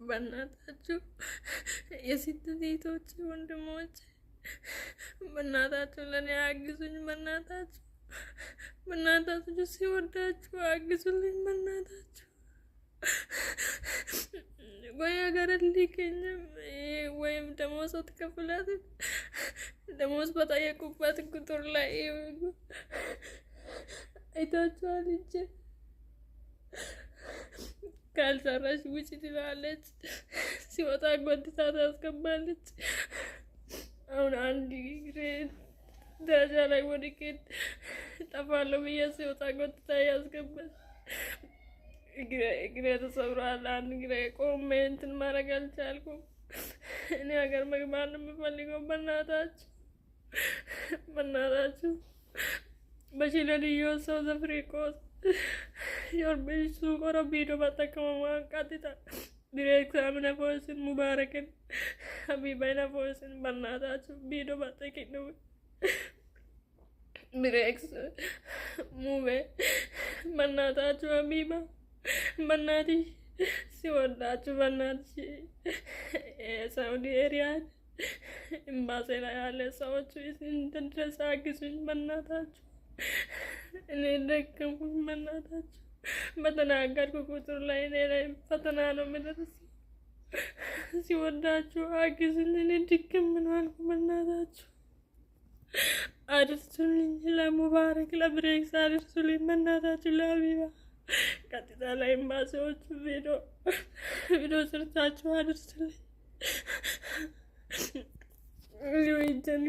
በእናታችሁ የስደት እህቶቼ ወንድሞቼ በእናታችሁ ለእኔ አግዙኝ። በእናታችሁ ሲወዳችሁ አግዙልኝ። በእናታችሁ ወይ ሀገር ልከኝም ወይም ደሞዝ አትከፍላት ደሞዝ በጠየቁበት ቁጥር ላይ አይታችኋል እንጂ ካልሰራሽ ውጪ ትላለች። ሲወጣ ጎትታ ታስገባለች። አሁን አንድ ደረጃ ላይ ወድቄ ጠፋለሁ ብዬ ሲወጣ ጎትታ ያስገባል። እግሬ ተሰብሯል። አንድ እግሬ ቆሜ እንትን ማድረግ አልቻልኩም። እኔ ሀገር መግባት ነው የምፈልገው። በእናታችሁ በሽለልዮ ሳውዝ አፍሪካ ዮርቤሱ ቆረቢዶ ባጠቀመማ ቃጥታ ዲሬክት አምነ ፎስን ሙባረክን ሀቢባይና ፎስን በእናታችሁ ቢዶ ባጠቂ ነው ዲሬክት ሙቤ በእናታችሁ ሀቢባ በእናትሽ ሲወዳችሁ በእናትሽ ሳውዲ ኤሪያን ኤምባሲ ላይ ያለ ሰዎች እንድንድረስ አግዙኝ በእናታችሁ። እኔ ደከምኩኝ በእናታችሁ። በተናገርኩ ቁጥር ላይ እኔ ላይ ፈተና ነው የሚደርስ። ሲወዳችሁ አግዙኝ። እኔ ድክም ምን አልኩ በእናታችሁ። አድርሱልኝ። ለሙባረክ ለብሬክስ አድርሱልኝ በእናታችሁ። ለሀቢባ ቀጥታ ላይ ኤምባሲዎቹ ቪዲዮ ስርታችሁ አድርሱልኝ። ሊወይጀን